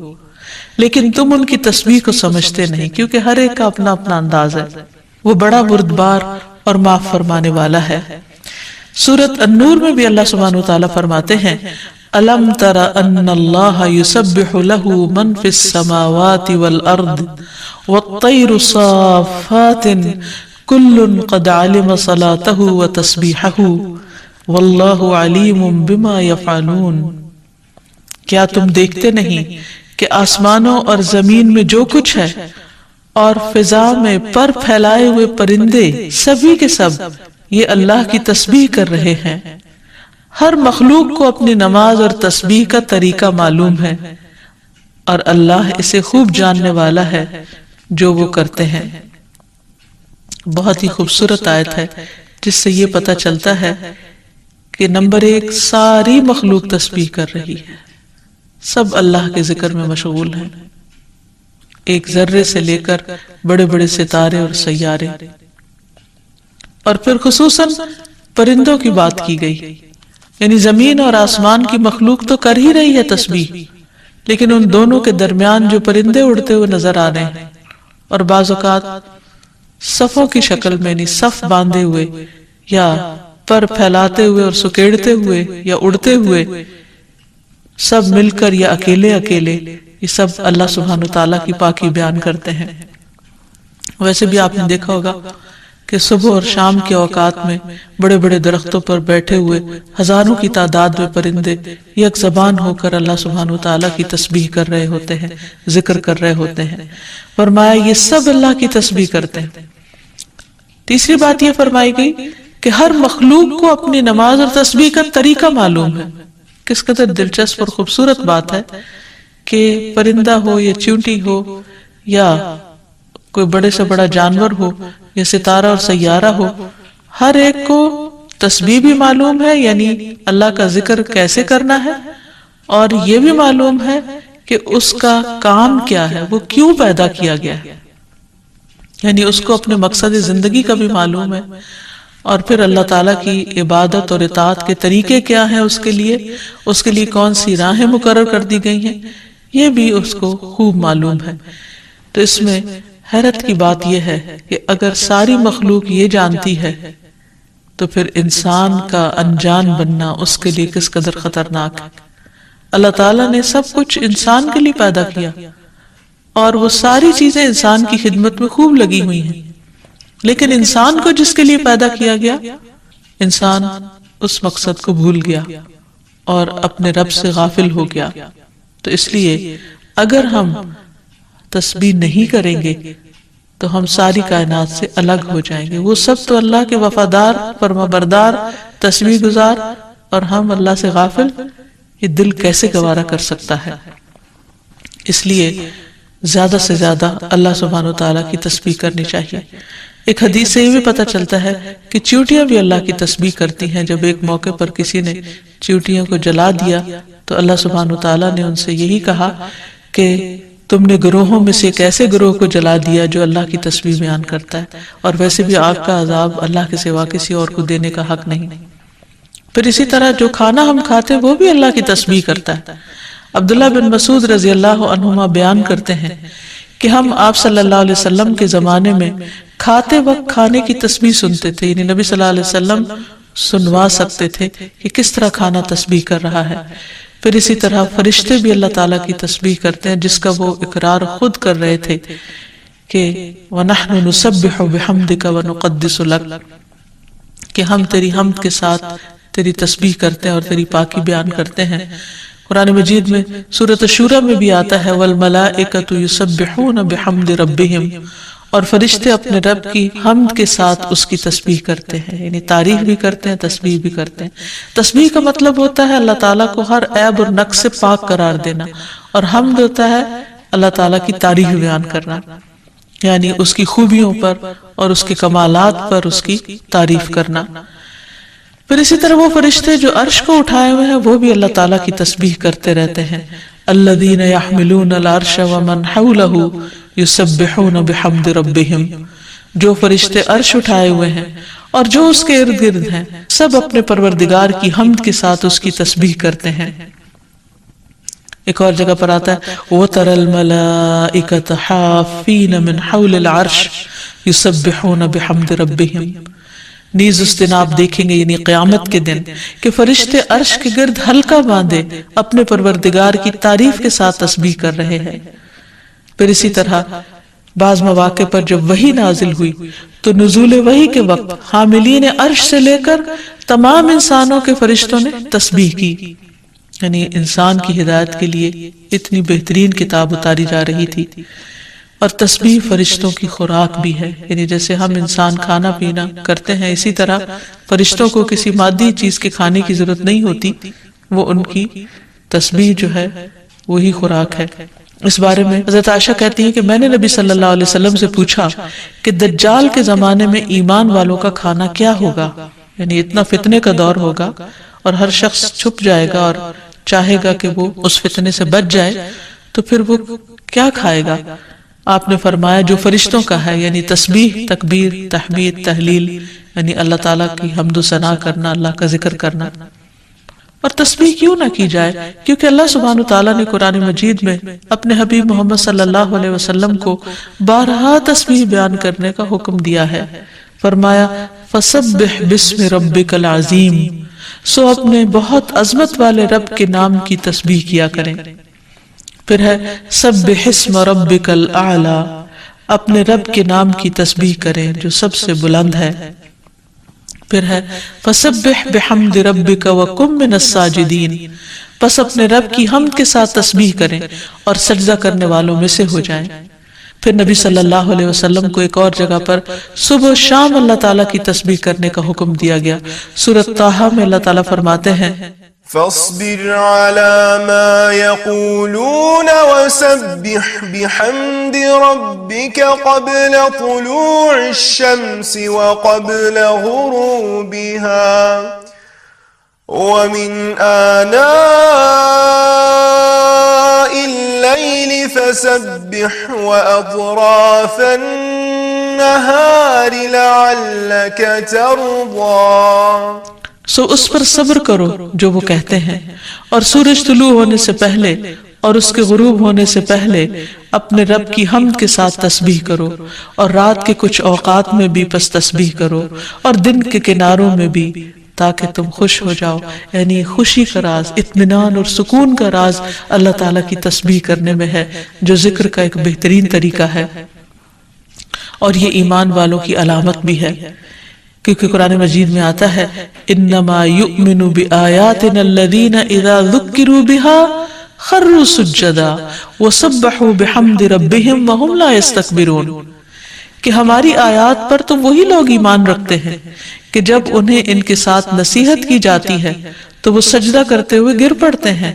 لیکن تم ان کی تسبیح کو سمجھتے نہیں، کیونکہ ہر ایک کا اپنا اپنا انداز ہے، وہ بڑا بردبار اور معاف فرمانے والا ہے۔ سورۃ النور میں بھی اللہ سبحانہ وتعالیٰ فرماتے ہیں أَلَمْ تَرَ أَنَّ اللَّهَ يُسَبِّحُ لَهُ مَنْ فِي السَّمَاوَاتِ وَالْأَرْضِ وَالطَّيْرُ صَافَّاتٍ کل قد علم صلاتہ وتسبیحہ واللہ علیم بما یفعلون. کیا تم دیکھتے نہیں کہ آسمانوں اور زمین میں جو کچھ ہے اور فضا میں پر پھیلائے ہوئے پرندے سبھی کے سب یہ اللہ کی تسبیح کر رہے ہیں. ہر مخلوق کو اپنی نماز اور تسبیح کا طریقہ معلوم ہے اور اللہ اسے خوب جاننے والا ہے جو وہ کرتے ہیں. بہت ہی خوبصورت آیت ہے جس سے یہ پتہ چلتا ہے کہ نمبر ایک، ساری مخلوق تسبیح کر رہی ہے، سب اللہ کے ذکر میں مشغول ہیں، ایک ذرے سے لے کر بڑے بڑے ستارے اور سیارے. اور پھر خصوصاً پرندوں کی بات کی گئی، یعنی زمین اور آسمان کی مخلوق تو کر ہی رہی ہے تسبیح، لیکن ان دونوں کے درمیان جو پرندے اڑتے ہوئے نظر آ رہے ہیں اور بعض اوقات صفوں کی شکل میں، یعنی صف باندھے ہوئے یا پر پھیلاتے ہوئے اور سکیڑتے ہوئے یا اڑتے ہوئے، سب مل کر یا اکیلے اکیلے، یہ سب اللہ سبحانہ وتعالیٰ کی پاکی بیان کرتے ہیں. ویسے بھی آپ نے دیکھا ہوگا کہ صبح اور شام کے اوقات میں بڑے بڑے درختوں پر بیٹھے ہوئے ہزاروں کی تعداد میں پرندے یک زبان ہو کر اللہ سبحانہ وتعالیٰ کی تسبیح کر رہے ہوتے ہیں، ذکر کر رہے ہوتے ہیں. فرمایا یہ سب اللہ کی تسبیح کرتے ہیں. تیسری بات یہ فرمائی گئی کہ ہر مخلوق کو اپنی نماز اور تسبیح کا طریقہ معلوم ہے. کس قدر دلچسپ اور خوبصورت بات ہے کہ پرندہ ہو یا چیونٹی ہو یا کوئی بڑے سے بڑا جانور ہو یا ستارہ اور سیارہ ہو، ہر ایک کو تسبیح بھی معلوم ہے، یعنی اللہ کا ذکر کیسے کرنا ہے، اور یہ بھی معلوم ہے کہ اس کا کام کیا ہے، وہ کیوں پیدا کیا گیا ہے، یعنی اس کو اپنے مقصد زندگی کا بھی معلوم ہے، اور پھر اللہ تعالیٰ کی عبادت اور اطاعت کے طریقے کیا ہیں، اس کے لیے کون سی راہیں مقرر کر دی گئی ہیں، یہ بھی اس کو خوب معلوم ہے. تو اس میں حیرت کی بات یہ ہے کہ اگر ساری مخلوق یہ جانتی ہے تو پھر انسان کا انجان بننا اس کے لیے کس قدر خطرناک ہے. اللہ تعالیٰ نے سب کچھ انسان کے لیے پیدا کیا اور وہ ساری چیزیں انسان کی خدمت میں خوب لگی ہوئی ہیں، لیکن انسان کو جس کے لیے پیدا کیا گیا، انسان اس مقصد کو بھول گیا اور اپنے رب سے غافل ہو گیا. تو اس لیے اگر ہم تسبیح نہیں کریں گے تو ہم ساری کائنات سے الگ ہو جائیں گے. وہ سب تو اللہ کے وفادار، فرمانبردار، تسبیح گزار، اور ہم اللہ سے غافل. یہ دل کیسے گوارا کر سکتا ہے؟ اس لیے زیادہ سے زیادہ اللہ سبحانہ وتعالیٰ کی تسبیح کرنی چاہیے. ایک حدیث سے یہ بھی پتہ چلتا ہے کہ چیونٹیاں بھی اللہ کی تسبیح کرتی ہیں. جب ایک موقع پر کسی نے چیونٹیوں کو جلا دیا تو اللہ سبحانہ وتعالیٰ نے ان سے یہی کہا کہ تم نے گروہوں میں سے ایک ایسے گروہ کو جلا دیا جو اللہ کی تسبیح بیان کرتا ہے، اور ویسے بھی آگ کا عذاب اللہ کے سوا کسی اور کو دینے کا حق نہیں. پھر اسی طرح جو کھانا ہم کھاتے ہیں وہ بھی اللہ کی تسبیح کرتا ہے. عبداللہ بن مسعود رضی اللہ عنہما بیان کرتے ہیں کہ ہم آپ صلی اللہ علیہ وسلم کے زمانے میں کھاتے وقت کھانے کی تسبیح سنتے تھے، یعنی نبی صلی اللہ علیہ وسلم سنوا سکتے تھے کہ کس طرح کھانا تسبیح کر رہا ہے. پھر اسی طرح فرشتے بھی اللہ تعالیٰ کی تسبیح کرتے ہیں، جس کا وہ اقرار خود کر رہے تھے کہ وَنَحْنُ نُسَبِّحُ بِحَمْدِكَ وَنُقَدِّسُ لَكَ، کہ ہم تیری حمد کے ساتھ تیری تسبیح کرتے ہیں اور تیری پاکی بیان کرتے ہیں. قرآن مجید میں سورۃ الشورى میں بھی آتا ہے وَالْمَلَائِكَةُ يُسَبِّحُونَ بِحَمْدِ رَبِّهِمْ، اور فرشتے اپنے رب کی حمد کے ساتھ اس کی تسبیح کرتے ہیں، یعنی تعریف بھی کرتے ہیں، تسبیح بھی کرتے ہیں. تسبیح کا مطلب ہوتا ہے اللہ تعالیٰ کو ہر عیب اور نقص سے پاک قرار دینا، اور حمد ہوتا ہے اللہ تعالیٰ کی تعریف بیان کرنا، یعنی اس کی خوبیوں پر اور اس کے کمالات پر اس کی تعریف کرنا. پھر اسی طرح وہ فرشتے جو عرش کو اٹھائے ہوئے ہیں وہ بھی اللہ تعالیٰ کی تسبیح کرتے رہتے ہیں. الذین یحملون العرش ومن حولہ یسبحون بحمد ربہم، جو فرشتے عرش اٹھائے ہوئے ہیں اور جو اس کے ارد گرد ہیں سب اپنے پروردگار کی حمد کے ساتھ اس کی تسبیح کرتے ہیں. ایک اور جگہ پر آتا ہے وَتَرَى الْمَلَائِكَةَ حَافِّينَ مِنْ حَوْلِ الْعَرْشِ يُسَبِّحُونَ بِحَمْدِ رَبِّهِمْ. نیز اس دن آپ دیکھیں گے، یعنی قیامت کے دن، کہ فرشتے عرش کے گرد حلقہ باندھے اپنے پروردگار کی تعریف کے ساتھ تسبیح کر رہے ہیں. پھر اسی طرح بعض مواقع پر جب وحی نازل ہوئی تو نزول وحی کے وقت حاملین عرش سے لے کر تمام انسانوں کے فرشتوں نے تسبیح کی، یعنی انسان کی ہدایت کے لیے اتنی بہترین کتاب اتاری جا رہی تھی۔ اور تسبیح فرشتوں کی خوراک بھی ہے، یعنی جیسے ہم انسان کھانا پینا کرتے ہیں اسی طرح فرشتوں کو کسی مادی چیز کے کھانے کی ضرورت نہیں ہوتی، وہ ان کی تسبیح جو ہے وہی خوراک ہے۔ اس بارے میں حضرت عائشہ کہتی ہیں کہ میں نے نبی صلی اللہ علیہ وسلم سے پوچھا کہ دجال کے زمانے میں ایمان والوں کا کھانا کیا ہوگا، یعنی اتنا فتنے کا دور ہوگا اور ہر شخص چھپ جائے گا اور چاہے گا کہ وہ اس فتنے سے بچ جائے، تو پھر وہ کیا کھائے گا؟ آپ نے فرمایا جو فرشتوں کا ہے، یعنی تسبیح، تکبیر، تحمید، تحلیل، یعنی اللہ تعالیٰ کی حمد و ثنا کرنا، اللہ کا ذکر کرنا۔ اور تسبیح کیوں نہ کی جائے؟ کیونکہ اللہ سبحانہ وتعالیٰ نے قرآن مجید میں اپنے حبیب محمد صلی اللہ علیہ وسلم کو بارہا تسبیح بیان کرنے کا حکم دیا ہے۔ فرمایا فَسَبِّحْ بِاسْمِ رَبِّكَ الْعَظِيمِ، سو اپنے بہت عظمت والے رب کے نام کی تسبیح کیا کریں۔ پھر ہے سبح اسم ربک الاعلی، اپنے رب کے نام کی تسبیح کریں جو سب سے بلند ہے۔ پھر ہے فسبح بحمد ربک وکن من الساجدین، پس اپنے رب کی حمد کے ساتھ تسبیح کریں اور سجدہ کرنے والوں میں سے ہو جائیں۔ پھر نبی صلی اللہ علیہ وسلم کو ایک اور جگہ پر صبح و شام اللہ تعالیٰ کی تسبیح کرنے کا حکم دیا گیا۔ سورۃ طٰہٰ میں اللہ تعالیٰ فرماتے ہیں فاصبر على ما يقولون وسبح بحمد ربك قبل طلوع الشمس وقبل غروبها ومن آناء الليل فسبح وأطراف النهار لعلك ترضى۔ سو اس پر صبر کرو جو وہ کہتے ہیں، اور سورج طلوع ہونے سے پہلے اور اس کے غروب ہونے سے پہلے اپنے رب کی حمد کے ساتھ تسبیح کرو، اور رات کے کچھ اوقات میں بھی پس تسبیح کرو، اور دن کے کناروں میں بھی، تاکہ تم خوش ہو جاؤ۔ یعنی خوشی کا راز، اطمینان اور سکون کا راز اللہ تعالیٰ کی تسبیح کرنے میں ہے، جو ذکر کا ایک بہترین طریقہ ہے، اور یہ ایمان والوں کی علامت بھی ہے، کیونکہ قرآن مجید میں آتا ہے انما یؤمن بآیاتنا الذین اذا ذکروا بها خروا سجدا وسبحوا بحمد ربهم وهم لا يستكبرون، کہ ہماری آیات پر تو وہی لوگ ایمان رکھتے ہیں کہ جب انہیں ان کے ساتھ نصیحت کی جاتی ہے تو وہ سجدہ کرتے ہوئے گر پڑتے ہیں